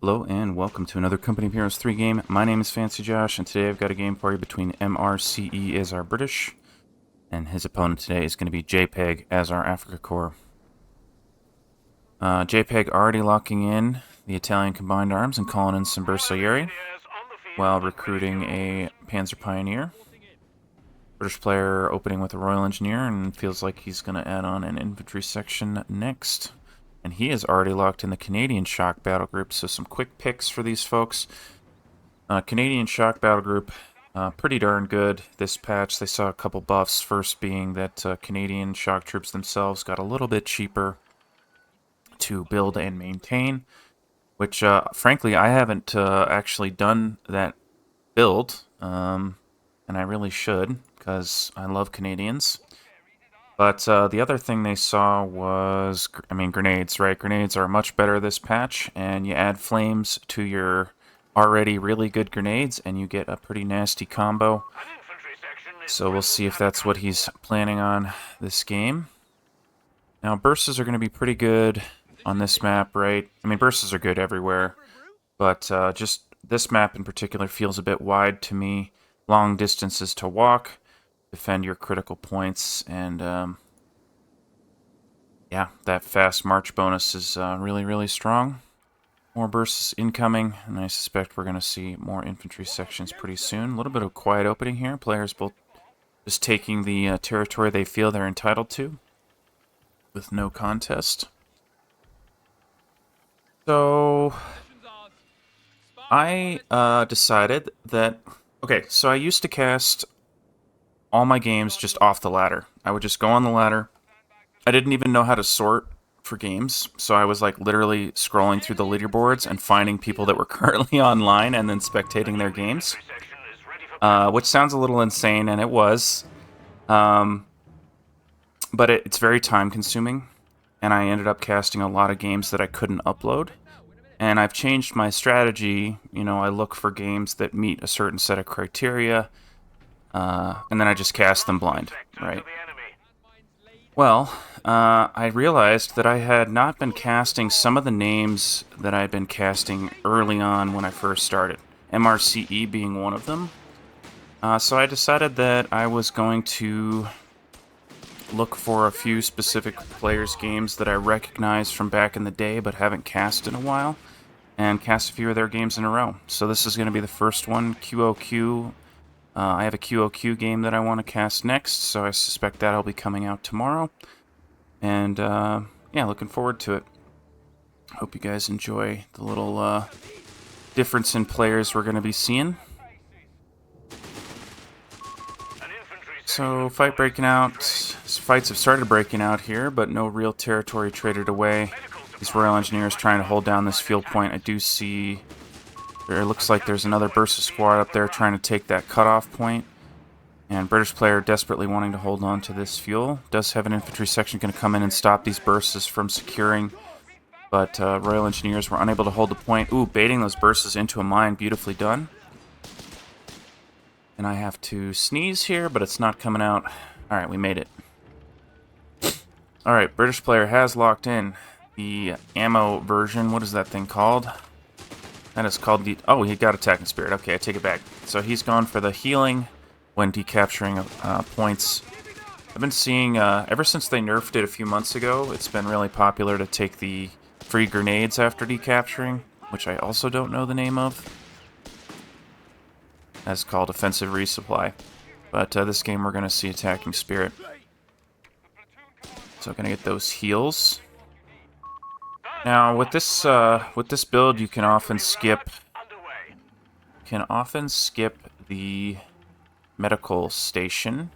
Hello and welcome to another Company of Heroes 3 game. My name is Fancy Josh, and today I've got a game for you between mrce as our British, and his opponent today is going to be jpeg as our Africa Corps. jpeg already locking in the Italian Combined Arms and calling in some Bersaglieri while recruiting a Panzer Pioneer. British player opening with a Royal Engineer and feels like he's going to add on an infantry section next. And he has already locked in the Canadian Shock Battle Group, so some quick picks for these folks. Canadian Shock Battle Group, pretty darn good this patch. They saw a couple buffs, first being that Canadian shock troops themselves got a little bit cheaper to build and maintain, which, frankly, I haven't actually done that build, and I really should, because I love Canadians. But the other thing they saw was, grenades, right? Grenades are much better this patch, and you add flames to your already really good grenades, and you get a pretty nasty combo. So we'll see if that's what he's planning on this game. Now, bursts are going to be pretty good on this map, right? I mean, bursts are good everywhere, but just this map in particular feels a bit wide to me. Long distances to walk. Defend your critical points, and yeah, that fast march bonus is really, really strong. More bursts incoming, and I suspect we're going to see more infantry sections pretty soon. A little bit of quiet opening here. Players both just taking the territory they feel they're entitled to, with no contest. So I decided that, okay, so I used to cast all my games just off the ladder. I would just go on the ladder. I didn't even know how to sort for games, so I was like literally scrolling through the leaderboards and finding people that were currently online and then spectating their games, which sounds a little insane, and it was, but it's very time consuming, and I ended up casting a lot of games that I couldn't upload. And I've changed my strategy. You know, I look for games that meet a certain set of criteria, and then I just cast them blind, right? Well, I realized that I had not been casting some of the names that I had been casting early on when I first started, mrce being one of them. So I decided that I was going to look for a few specific players' games that I recognize from back in the day but haven't cast in a while, and cast a few of their games in a row. So this is going to be the first one, QOQ. I have a QOQ game that I want to cast next, so I suspect that'll be coming out tomorrow. And, yeah, looking forward to it. Hope you guys enjoy the little difference in players we're going to be seeing. So, fight breaking out. Fights have started breaking out here, but no real territory traded away. These Royal Engineers trying to hold down this field point. I do see... It looks like there's another Bursa squad up there trying to take that cutoff point. And British player desperately wanting to hold on to this fuel. Does have an infantry section going to come in and stop these Bursas from securing. But Royal Engineers were unable to hold the point. Ooh, baiting those Bursas into a mine. Beautifully done. And I have to sneeze here, but it's not coming out. Alright, we made it. Alright, British player has locked in the ammo version. What is that thing called? That is called the... Oh, he got Attacking Spirit. Okay, I take it back. So he's gone for the healing when decapturing points. I've been seeing, ever since they nerfed it a few months ago, it's been really popular to take the free grenades after decapturing, which I also don't know the name of. That's called Offensive Resupply. But this game we're going to see Attacking Spirit. So I'm going to get those heals. Now, with this build, you can often skip the medical station.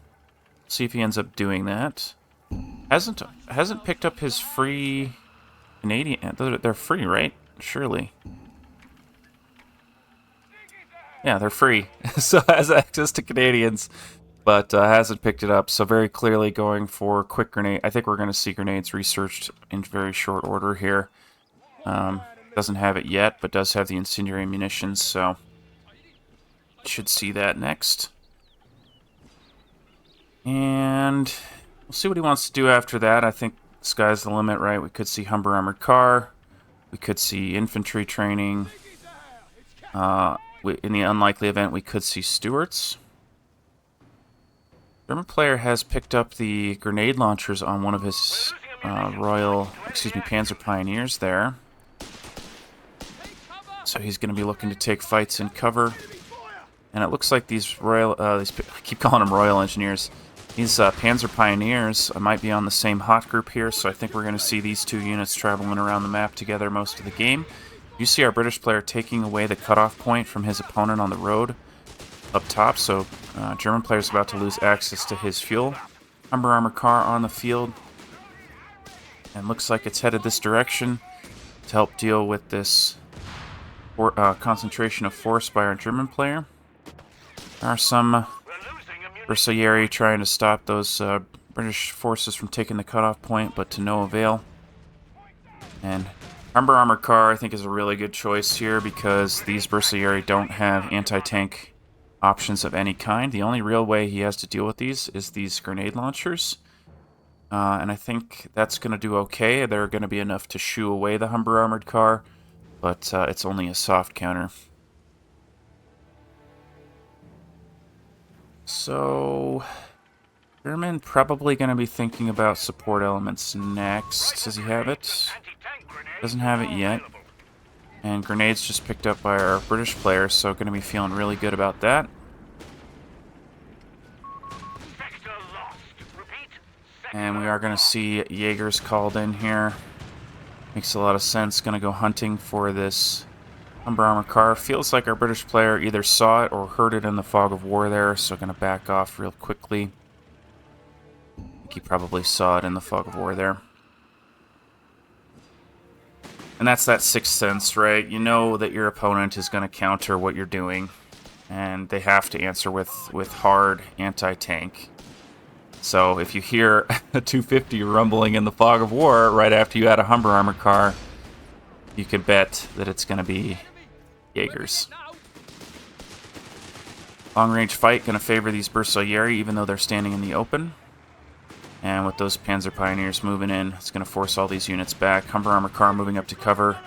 See if he ends up doing that. Hasn't picked up his free Canadian. They're free, right? Surely. Yeah, they're free. So has access to Canadians, but hasn't picked it up. So very clearly going for quick grenade. I think we're going to see grenades researched in very short order here. Doesn't have it yet, but does have the incendiary munitions, so should see that next. And we'll see what he wants to do after that. I think sky's the limit, right? We could see Humber Armored Car. We could see infantry training. In the unlikely event, we could see Stuarts. German player has picked up the grenade launchers on one of his Panzer Pioneers there. So he's going to be looking to take fights in cover. And it looks like these I keep calling them Royal Engineers. These Panzer Pioneers might be on the same hot group here, so I think we're going to see these two units traveling around the map together most of the game. You see our British player taking away the cutoff point from his opponent on the road up top, so German player's about to lose access to his fuel. Humber armored car on the field, and looks like it's headed this direction to help deal with this concentration of force by our German player. There are some Bersaglieri trying to stop those British forces from taking the cutoff point, but to no avail. And Humber armored car, I think, is a really good choice here because these Bersaglieri don't have anti-tank options of any kind. The only real way he has to deal with these is these grenade launchers. And I think that's going to do okay. They're going to be enough to shoo away the Humber armored car, but it's only a soft counter. So, German probably going to be thinking about support elements next. Does he have it? Doesn't have it yet. And grenades just picked up by our British player, so going to be feeling really good about that. And we are going to see Jaegers called in here. Makes a lot of sense. Going to go hunting for this Humber armored car. Feels like our British player either saw it or heard it in the fog of war there, so going to back off real quickly. I think he probably saw it in the fog of war there. And that's that sixth sense, right? You know that your opponent is going to counter what you're doing, and they have to answer with hard anti-tank. So if you hear a 250 rumbling in the fog of war right after you add a Humber armored car, you can bet that it's going to be Jaegers. Long-range fight going to favor these Bersaglieri, even though they're standing in the open. And with those Panzer Pioneers moving in, it's going to force all these units back. Humber armored car moving up to cover.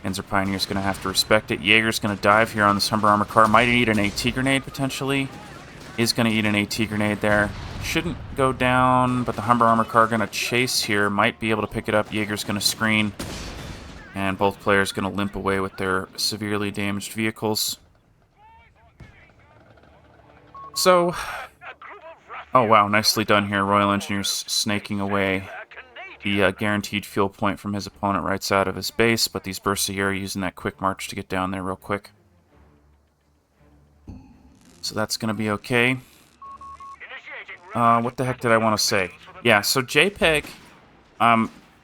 Panzer Pioneer's going to have to respect it. Jaeger's going to dive here on this Humber armored car. Might eat an AT grenade, potentially. Is going to eat an AT grenade there. Shouldn't go down, but the Humber armored car going to chase here. Might be able to pick it up. Jaeger's going to screen. And both players going to limp away with their severely damaged vehicles. So, oh wow, nicely done here. Royal Engineers snaking away the guaranteed fuel point from his opponent right side of his base, but these Bersaglieri using that quick march to get down there real quick. So that's going to be okay. What the heck did I want to say? Yeah, so JPEG,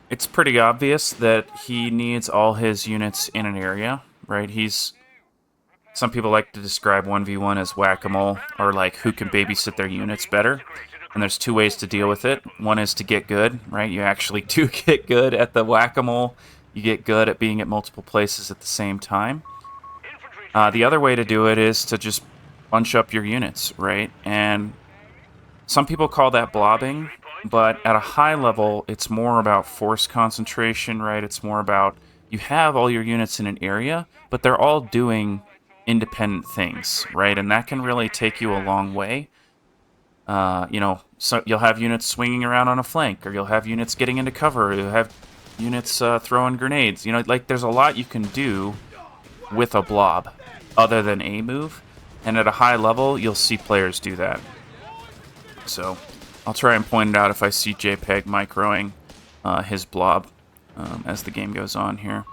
it's pretty obvious that he needs all his units in an area, right? Some people like to describe 1v1 as whack-a-mole, or like who can babysit their units better. And there's two ways to deal with it. One is to get good, right? You actually do get good at the whack-a-mole. You get good at being at multiple places at the same time. The other way to do it is to just bunch up your units, right? And some people call that blobbing, but at a high level, it's more about force concentration, right? It's more about you have all your units in an area, but they're all doing independent things, right? And that can really take you a long way. So you'll have units swinging around on a flank, or you'll have units getting into cover, or you'll have units throwing grenades. Like there's a lot you can do with a blob other than a move. And at a high level, you'll see players do that. So I'll try and point it out if I see JPEG microing his blob as the game goes on here.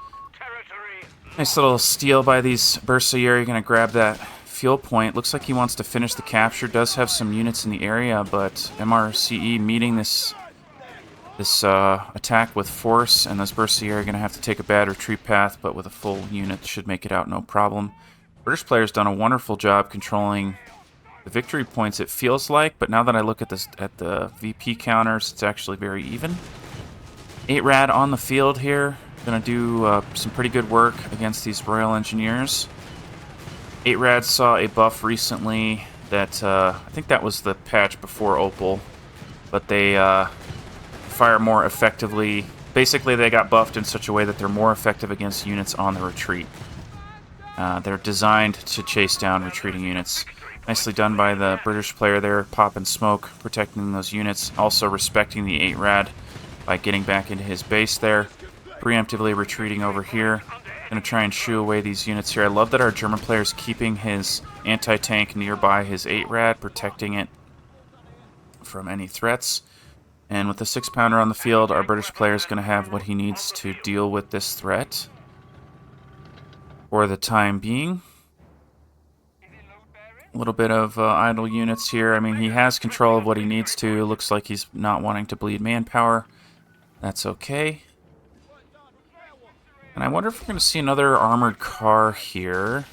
Nice little steal by these Bersaglieri. Going to grab that fuel point. Looks like he wants to finish the capture. Does have some units in the area, but mrce meeting this attack with force, and those Bersaglieri are going to have to take a bad retreat path, but with a full unit should make it out no problem. British player's done a wonderful job controlling the victory points, it feels like, but now that I look at the VP counters, it's actually very even. 8 rad on the field here. Gonna do some pretty good work against these Royal Engineers. 8 rad saw a buff recently that I think that was the patch before Opal, but they fire more effectively. basically they got buffed in such a way that they're more effective against units on the retreat. They're designed to chase down retreating units. Nicely done by the British player there, popping smoke, protecting those units, also respecting the 8 rad by getting back into his base there, preemptively retreating over here. Gonna try and shoo away these units here. I love that our German player's keeping his anti-tank nearby his 8 rad, protecting it from any threats. And with the 6-pounder on the field, our British player is going to have what he needs to deal with this threat for the time being. A little bit of idle units here. I mean, he has control of what he needs to. Looks like he's not wanting to bleed manpower. That's okay. And I wonder if we're going to see another armored car here.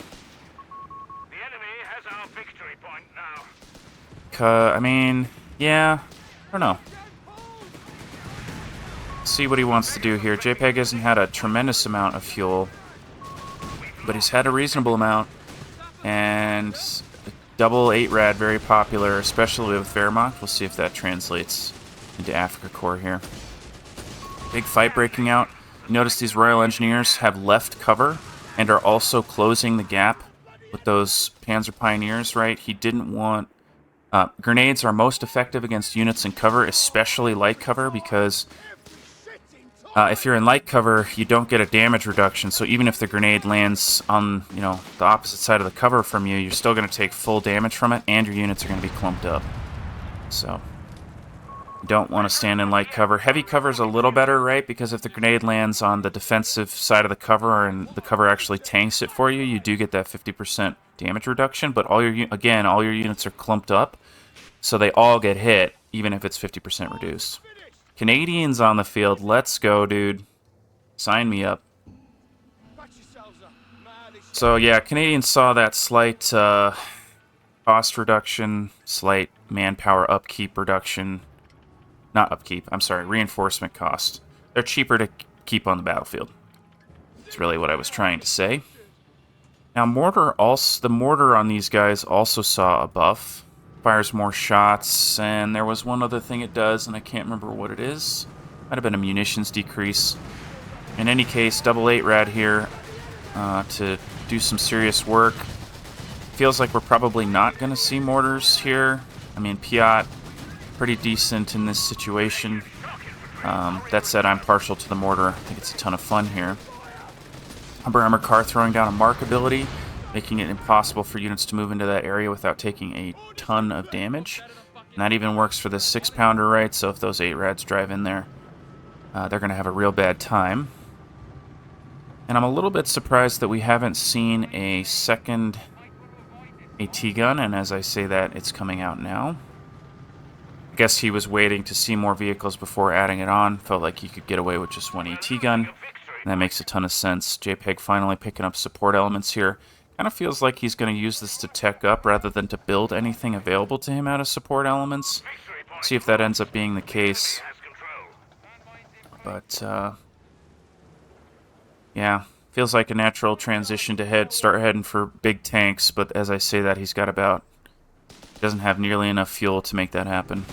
The enemy has our victory point now. I mean, yeah, I don't know. See what he wants to do here. JPEG hasn't had a tremendous amount of fuel, but he's had a reasonable amount. And double 8 rad, very popular, especially with Wehrmacht. We'll see if that translates into Afrika Korps here. Big fight breaking out. Notice these Royal Engineers have left cover and are also closing the gap with those Panzer Pioneers, right? He didn't want... grenades are most effective against units in cover, especially light cover, because if you're in light cover, you don't get a damage reduction. So even if the grenade lands on, you know, the opposite side of the cover from you, you're still going to take full damage from it, and your units are going to be clumped up. So you don't want to stand in light cover. Heavy cover is a little better, right? Because if the grenade lands on the defensive side of the cover and the cover actually tanks it for you, you do get that 50% damage reduction. But all your units are clumped up, so they all get hit, even if it's 50% reduced. Canadians on the field. Let's go, dude. Sign me up. So, yeah, Canadians saw that slight cost reduction, slight manpower upkeep reduction. Not upkeep, I'm sorry, reinforcement cost. They're cheaper to keep on the battlefield. That's really what I was trying to say. Now, the mortar on these guys also saw a buff. Fires more shots, and there was one other thing it does, and I can't remember what it is. Might have been a munitions decrease. In any case, double 8 rad here to do some serious work. Feels like we're probably not going to see mortars here. I mean, Piat, pretty decent in this situation. That said, I'm partial to the mortar. I think it's a ton of fun here. Humber armored car throwing down a mark ability, making it impossible for units to move into that area without taking a ton of damage. And that even works for the 6-pounder, right? So if those 8 rads drive in there, they're going to have a real bad time. And I'm a little bit surprised that we haven't seen a second AT gun, and as I say that, it's coming out now. I guess he was waiting to see more vehicles before adding it on. Felt like he could get away with just one AT gun, and that makes a ton of sense. JPEG finally picking up support elements here. Kind of feels like he's going to use this to tech up rather than to build anything available to him out of support elements. See if that ends up being the case. But, yeah, feels like a natural transition to start heading for big tanks, but as I say that, he's got doesn't have nearly enough fuel to make that happen.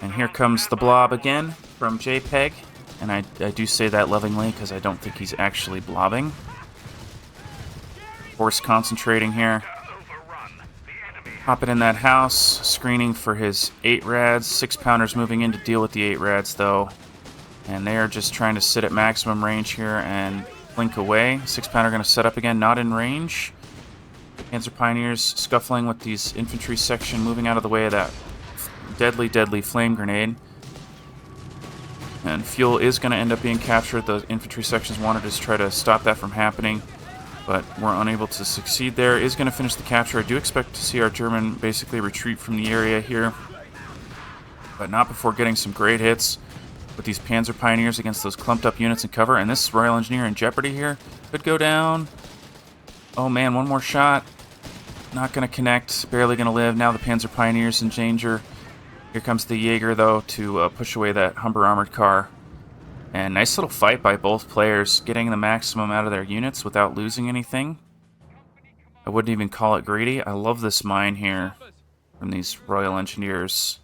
And here comes the blob again from JPEG, and I do say that lovingly because I don't think he's actually blobbing. Force concentrating here. Hopping in that house, screening for his 8 rads. 6-pounders moving in to deal with the 8 rads, though. And they are just trying to sit at maximum range here and blink away. 6-pounder going to set up again, not in range. Panzer Pioneers scuffling with these infantry section, moving out of the way of that deadly, deadly flame grenade. And fuel is going to end up being captured. The infantry sections wanted to try to stop that from happening, but we're unable to succeed there. Is going to finish the capture. I do expect to see our German basically retreat from the area here, but not before getting some great hits with these Panzer Pioneers against those clumped up units in cover. And this Royal Engineer in jeopardy here. Could go down. Oh man, one more shot. Not going to connect. Barely going to live. Now the Panzer Pioneers in danger. Here comes the Jaeger, though, to push away that Humber armored car. And nice little fight by both players, getting the maximum out of their units without losing anything. I wouldn't even call it greedy. I love this mine here from these Royal Engineers.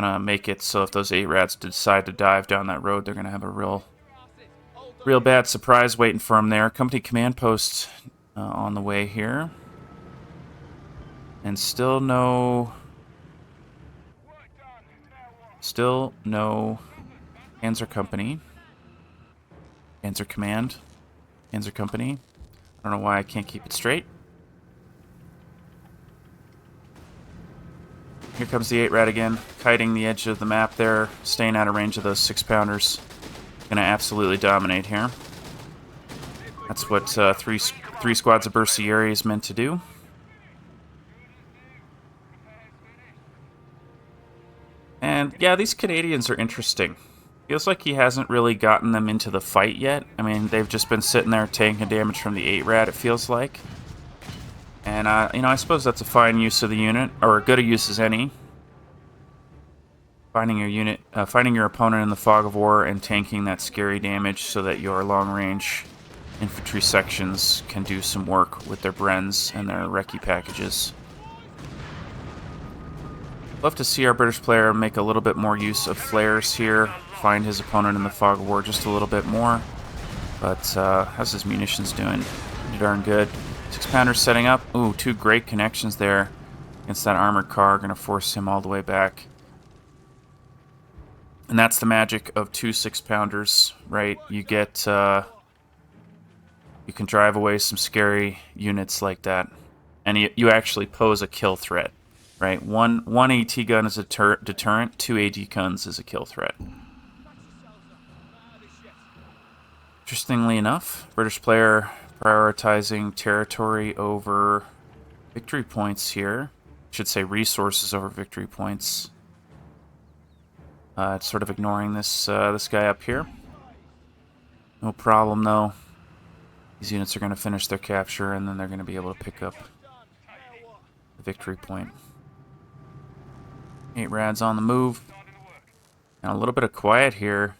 Gonna make it so if those 8 rats decide to dive down that road, they're gonna have a real bad surprise waiting for them there. Company command post on the way here. And still no Panzer Company. Panzer Command. Panzer Company. I don't know why I can't keep it straight. Here comes the 8 rat again, kiting the edge of the map there, staying out of range of those 6-pounders. Gonna absolutely dominate here. That's what three squads of Bersieri is meant to do. And yeah, these Canadians are interesting. Feels like he hasn't really gotten them into the fight yet. I mean, they've just been sitting there taking damage from the 8 rat, it feels like. And, you know, I suppose that's a fine use of the unit, or as good a use as any. Finding your opponent in the fog of war and tanking that scary damage so that your long-range infantry sections can do some work with their Brens and their recce packages. Love to see our British player make a little bit more use of flares here, find his opponent in the fog of war just a little bit more. But how's his munitions doing? Pretty darn good. 6-pounders setting up. Ooh, 2 great connections there against that armored car. Going to force him all the way back. And that's the magic of 2 6-pounders, right? You get, you can drive away some scary units like that. And you actually pose a kill threat. Right, one AT gun is a deterrent, 2 AD guns is a kill threat. Interestingly enough, British player prioritizing territory over victory points here. I should say resources over victory points. It's sort of ignoring this this guy up here. No problem though. These units are going to finish their capture and then they're going to be able to pick up the victory point. 8 rads on the move. And a little bit of quiet here.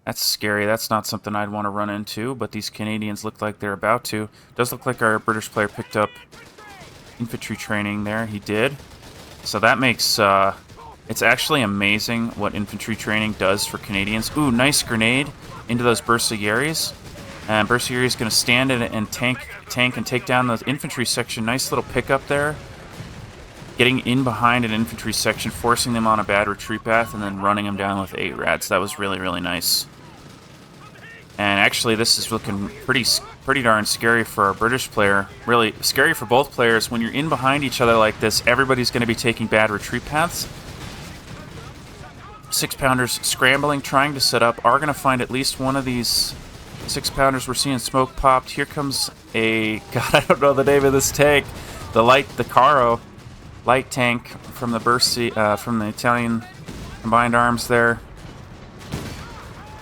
That's scary. That's not something I'd want to run into, but these Canadians look like they're about to. Does look like our British player picked up infantry training there. He did. So that makes... it's actually amazing what infantry training does for Canadians. Ooh, nice grenade into those Bersaglieri's. And Bersaglieri's going to stand in it and tank and take down the infantry section. Nice little pickup there. Getting in behind an infantry section, forcing them on a bad retreat path, and then running them down with 8 rats. That was really, really nice. And actually, this is looking pretty darn scary for our British player. Really scary for both players. When you're in behind each other like this, everybody's going to be taking bad retreat paths. 6-pounders scrambling, trying to set up, are going to find at least one of these 6-pounders. We're seeing smoke popped. Here comes a... God, I don't know the name of this tank. The Caro. Light tank from the from the Italian combined arms there.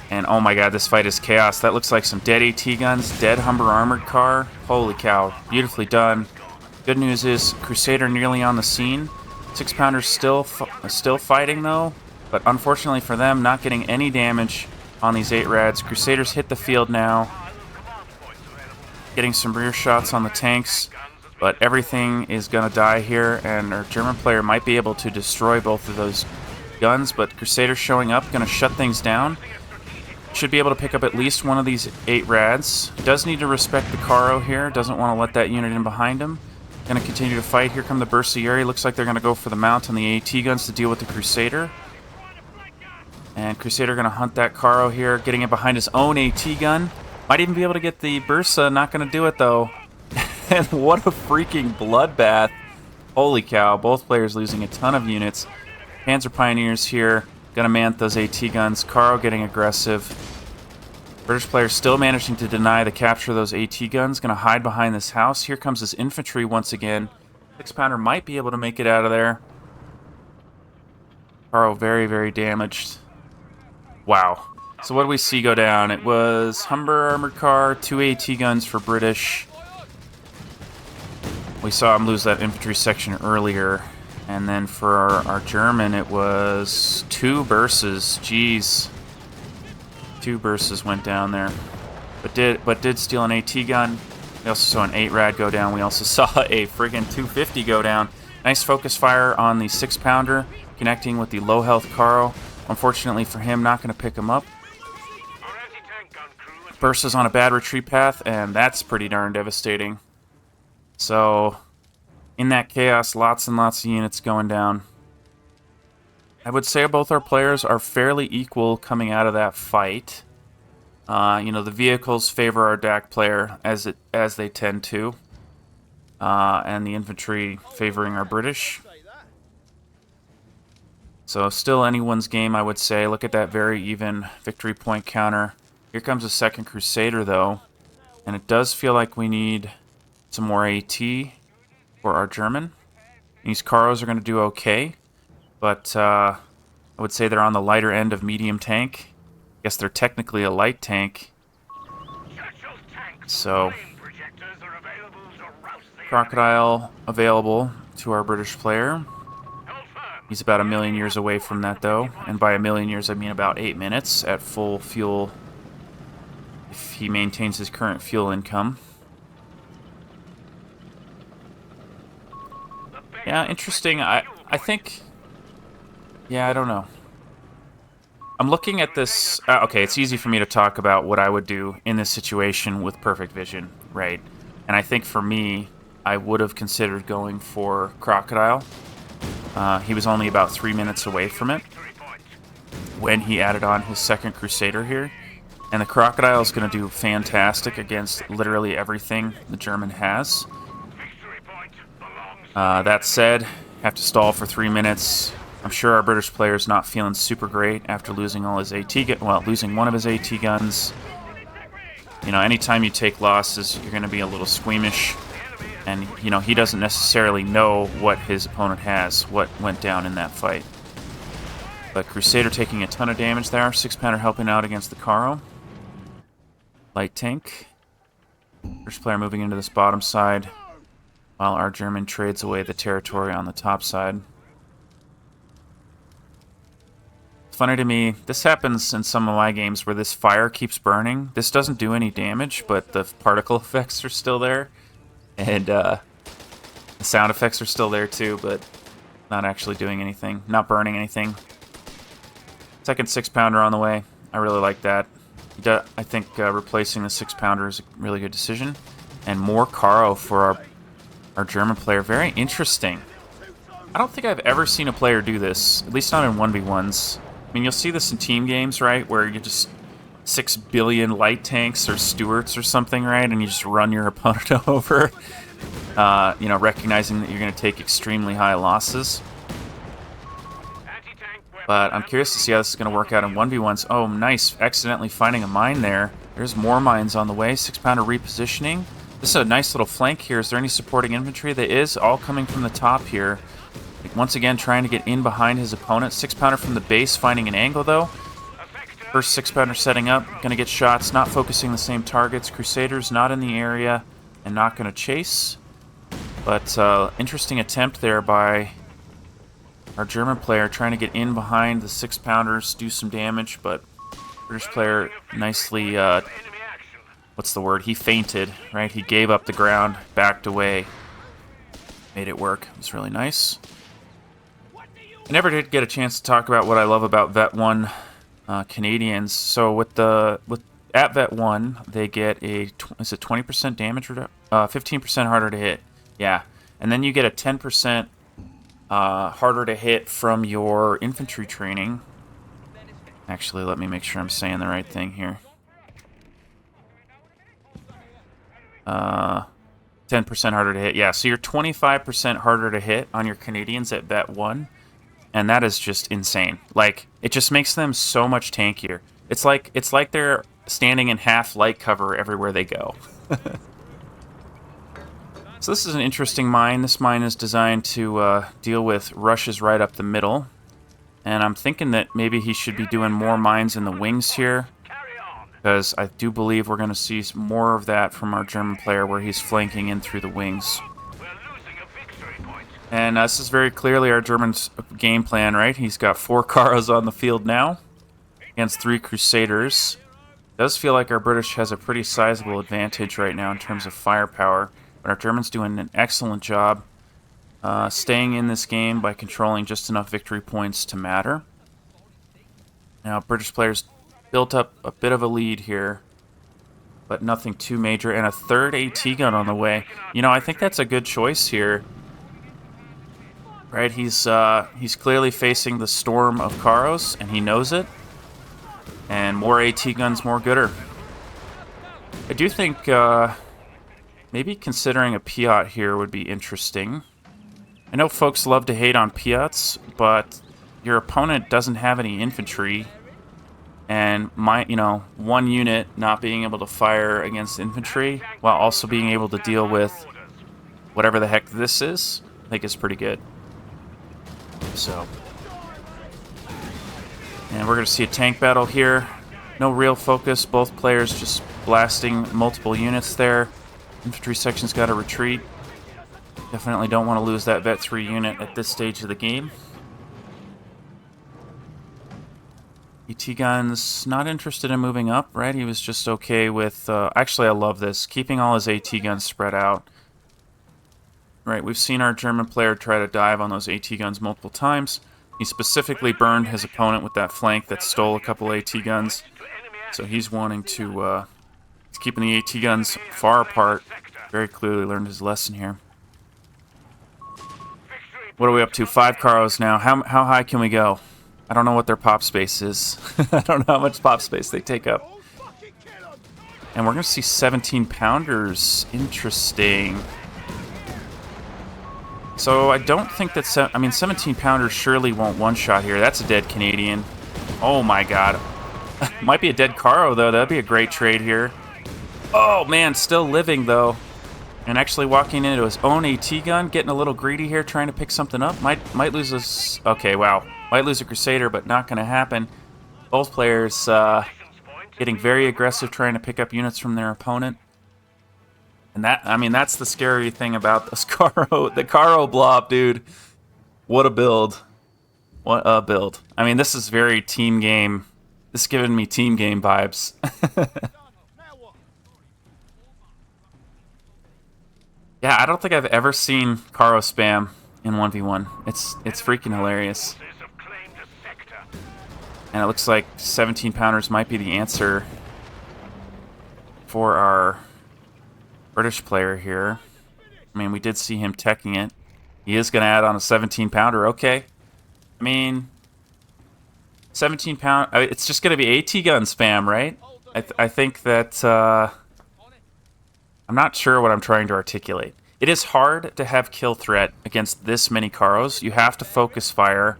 And oh my god, this fight is chaos. That looks like some dead AT guns, dead Humber armored car. Holy cow, beautifully done. Good news is Crusader nearly on the scene. 6-pounders still fighting though, but unfortunately for them, not getting any damage on these 8 rads. Crusaders hit the field now, getting some rear shots on the tanks. But everything is going to die here, and our German player might be able to destroy both of those guns, but Crusader showing up, going to shut things down. Should be able to pick up at least one of these 8 rads. Does need to respect the Caro here, doesn't want to let that unit in behind him. Going to continue to fight. Here come the Bersaglieri. Looks like they're going to go for the mount on the AT guns to deal with the Crusader. And Crusader going to hunt that Caro here, getting it behind his own AT gun. Might even be able to get the Bursa, not going to do it though. And what a freaking bloodbath. Holy cow, both players losing a ton of units. Panzer Pioneers here, gonna man those AT guns. Caro getting aggressive. British player still managing to deny the capture of those AT guns. Gonna hide behind this house. Here comes his infantry once again. 6-pounder might be able to make it out of there. Caro very, very damaged. Wow. So what do we see go down? It was Humber armored car, 2 AT guns for British. We saw him lose that infantry section earlier. And then for our German, it was 2 Bursas. Jeez. 2 Bursas went down there. But did steal an AT gun. We also saw an 8 rad go down. We also saw a friggin' 250 go down. Nice focus fire on the 6-pounder, connecting with the low health Caro. Unfortunately for him, not going to pick him up. Burst is on a bad retreat path, and that's pretty darn devastating. So, in that chaos, lots and lots of units going down. I would say both our players are fairly equal coming out of that fight. The vehicles favor our DAC player as they tend to, and the infantry favoring our British. So still anyone's game, I would say. Look at that very even victory point counter. Here comes a second Crusader, though, and it does feel like we need some more AT for our German. These Caros are going to do okay, but I would say they're on the lighter end of medium tank. I guess they're technically a light tank. So, Crocodile available to our British player. He's about 1 million years away from that, though, and by 1 million years I mean about 8 minutes at full fuel if he maintains his current fuel income. Yeah, interesting. I think... Yeah, I don't know. I'm looking at this... okay, it's easy for me to talk about what I would do in this situation with perfect vision, right? And I think for me, I would have considered going for Crocodile. He was only about 3 minutes away from it when he added on his second Crusader here. And the Crocodile is going to do fantastic against literally everything the German has. That said, have to stall for 3 minutes. I'm sure our British player is not feeling super great after losing all his losing one of his AT guns. Anytime you take losses, you're going to be a little squeamish. And, he doesn't necessarily know what his opponent has, what went down in that fight. But Crusader taking a ton of damage there. 6-pounder helping out against the Caro. Light tank. British player moving into this bottom side, while our German trades away the territory on the top side. It's funny to me, this happens in some of my games where this fire keeps burning. This doesn't do any damage, but the particle effects are still there. And the sound effects are still there too, but not actually doing anything. Not burning anything. Second 6-pounder on the way. I really like that. I think replacing the 6-pounder is a really good decision. And more Caro for our German player. Very interesting. I don't think I've ever seen a player do this, at least not in 1v1s. I mean, you'll see this in team games, right, where you just 6 billion light tanks or Stuarts or something, right, and you just run your opponent over, recognizing that you're going to take extremely high losses. But I'm curious to see how this is going to work out in 1v1s. Oh, nice. Accidentally finding a mine there. There's more mines on the way. 6-pounder repositioning. This is a nice little flank here. Is there any supporting infantry? There is, all coming from the top here. Once again, trying to get in behind his opponent. 6-pounder from the base, finding an angle, though. First 6-pounder setting up. Going to get shots, not focusing the same targets. Crusaders not in the area and not going to chase. But interesting attempt there by our German player trying to get in behind the 6-pounders, do some damage, but British player nicely, what's the word? He feinted, right? He gave up the ground, backed away, made it work. It was really nice. I never did get a chance to talk about what I love about Vet 1 Canadians. So at Vet 1, they get is it 20% damage, 15% harder to hit. Yeah, and then you get a 10% harder to hit from your infantry training. Actually, let me make sure I'm saying the right thing here. 10% harder to hit. Yeah, so you're 25% harder to hit on your Canadians at Vet 1. And that is just insane. Like, it just makes them so much tankier. It's like they're standing in half light cover everywhere they go. So this is an interesting mine. This mine is designed to deal with rushes right up the middle. And I'm thinking that maybe he should be doing more mines in the wings here, because I do believe we're going to see more of that from our German player where he's flanking in through the wings. And this is very clearly our German's game plan, right? He's got 4 Caros on the field now against 3 Crusaders. It does feel like our British has a pretty sizable advantage right now in terms of firepower, but our Germans doing an excellent job staying in this game by controlling just enough victory points to matter. Now, British players built up a bit of a lead here, but nothing too major. And a third AT gun on the way. You know, I think that's a good choice here. Right, he's clearly facing the storm of Karos, and he knows it. And more AT guns, more gooder. I do think maybe considering a Piat here would be interesting. I know folks love to hate on Piats, but your opponent doesn't have any infantry, and one unit not being able to fire against infantry while also being able to deal with whatever the heck this is, I think is pretty good. So, and we're going to see a tank battle here. No real focus. Both players just blasting multiple units there. Infantry section's got to retreat. Definitely don't want to lose that Vet 3 unit at this stage of the game. ET Gun's not interested in moving up, right? He was just okay with... actually, I love this. Keeping all his AT guns spread out. Right, we've seen our German player try to dive on those AT guns multiple times. He specifically burned his opponent with that flank that stole a couple AT guns. So he's wanting to... he's keeping the AT guns far apart. Very clearly learned his lesson here. What are we up to? 5 Karos now. How high can we go? I don't know what their pop space is. I don't know how much pop space they take up. And we're going to see 17 pounders. Interesting. So I don't think that... 17 pounders surely won't one-shot here. That's a dead Canadian. Oh my god. Might be a dead Karo, though. That'd be a great trade here. Oh, man. Still living, though. And actually walking into his own AT gun. Getting a little greedy here, trying to pick something up. Might lose his... Okay, wow. Might lose a Crusader, but not going to happen. Both players getting very aggressive, trying to pick up units from their opponent. And that's the scary thing about this the Karo blob, dude. What a build. What a build. I mean, this is very team game. This is giving me team game vibes. Yeah, I don't think I've ever seen Karo spam in 1v1. It's freaking hilarious. And it looks like 17 pounders might be the answer for our British player here. I mean, we did see him teching it. He is going to add on a 17 pounder. Okay. I mean, 17 pound. It's just going to be AT gun spam, right? I think that I'm not sure what I'm trying to articulate. It is hard to have kill threat against this many Karos. You have to focus fire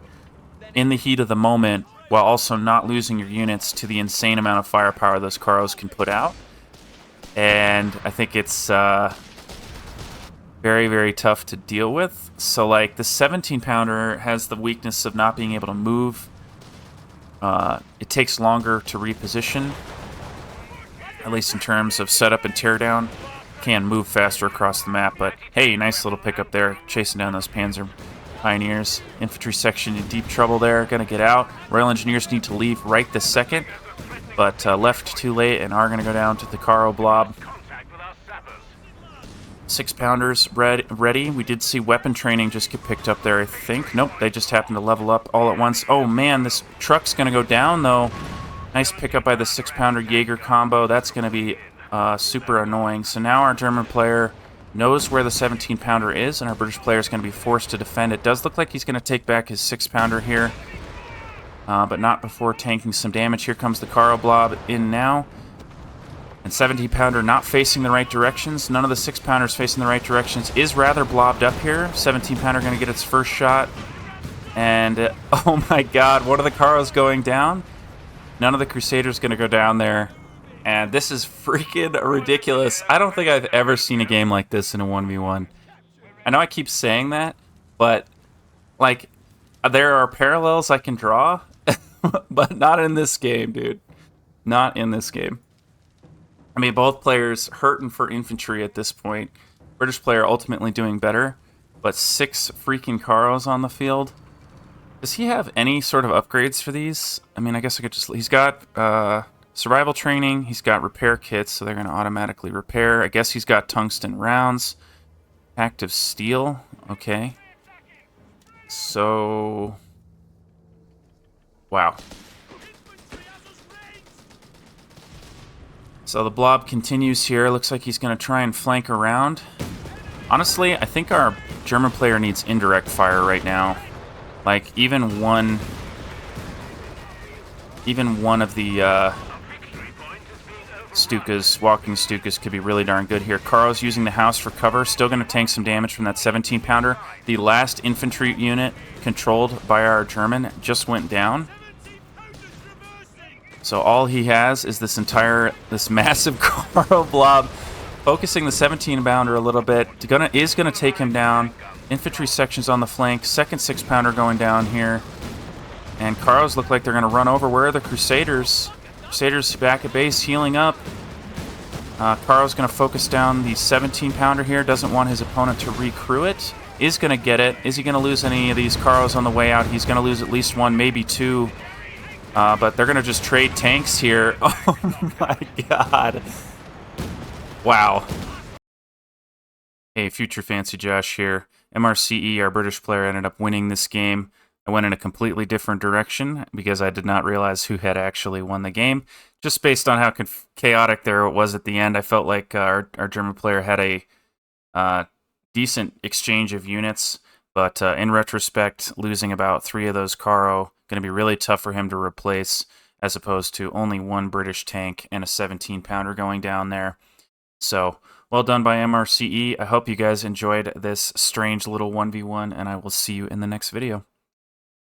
in the heat of the moment while also not losing your units to the insane amount of firepower those Karos can put out. And I think it's very, very tough to deal with. So, like, the 17-pounder has the weakness of not being able to move. It takes longer to reposition, at least in terms of setup and teardown. Can move faster across the map, but hey, nice little pickup there, chasing down those Panzer Pioneers. Infantry section in deep trouble there, gonna get out. Royal Engineers need to leave right this second, but left too late and are gonna go down to the Karo blob. 6 pounders ready. We did see weapon training just get picked up there, I think. Nope, they just happened to level up all at once. Oh man, this truck's gonna go down though. Nice pickup by the 6-pounder Jaeger combo. That's gonna be super annoying. So now our German player knows where the 17-pounder is, and our British player is going to be forced to defend. It does look like he's going to take back his 6-pounder here, but not before tanking some damage. Here comes the Karo blob in now. And 17-pounder not facing the right directions. None of the 6-pounders facing the right directions. Is rather blobbed up here. 17-pounder going to get its first shot. And, oh my god, what are the Karos going down? None of the Crusaders going to go down there. And this is freaking ridiculous. I don't think I've ever seen a game like this in a 1v1. I know I keep saying that, but, like, there are parallels I can draw, but not in this game, dude. Not in this game. I mean, both players hurting for infantry at this point. British player ultimately doing better, but 6 freaking Karos on the field. Does he have any sort of upgrades for these? I mean, I guess I could just... He's got... survival training, he's got repair kits, so they're going to automatically repair. I guess he's got tungsten rounds. Active steel, okay. So... Wow. So the blob continues here. Looks like he's going to try and flank around. Honestly, I think our German player needs indirect fire right now. Like, even one of the Stukas, walking Stukas, could be really darn good here. Carl's using the house for cover. Still going to tank some damage from that 17-pounder. The last infantry unit controlled by our German just went down. So all he has is this massive Carl blob, focusing the 17-pounder a little bit. Is gonna take him down. Infantry sections on the flank. Second 6-pounder going down here. And Carls look like they're gonna run over. Where are the Crusaders? Crusaders back at base, healing up. Carl's gonna focus down the 17-pounder here. Doesn't want his opponent to recrew it. Is gonna get it. Is he gonna lose any of these Carls on the way out? He's gonna lose at least one, maybe two. But they're going to just trade tanks here. Oh my god. Wow. Hey, future Fancy Josh here. mrce, our British player, ended up winning this game. I went in a completely different direction because I did not realize who had actually won the game. Just based on how chaotic there it was at the end, I felt like our German player had a decent exchange of units. But in retrospect, losing about 3 of those Caro, going to be really tough for him to replace, as opposed to only 1 British tank and a 17-pounder going down there. So, well done by mrce. I hope you guys enjoyed this strange little 1v1, and I will see you in the next video.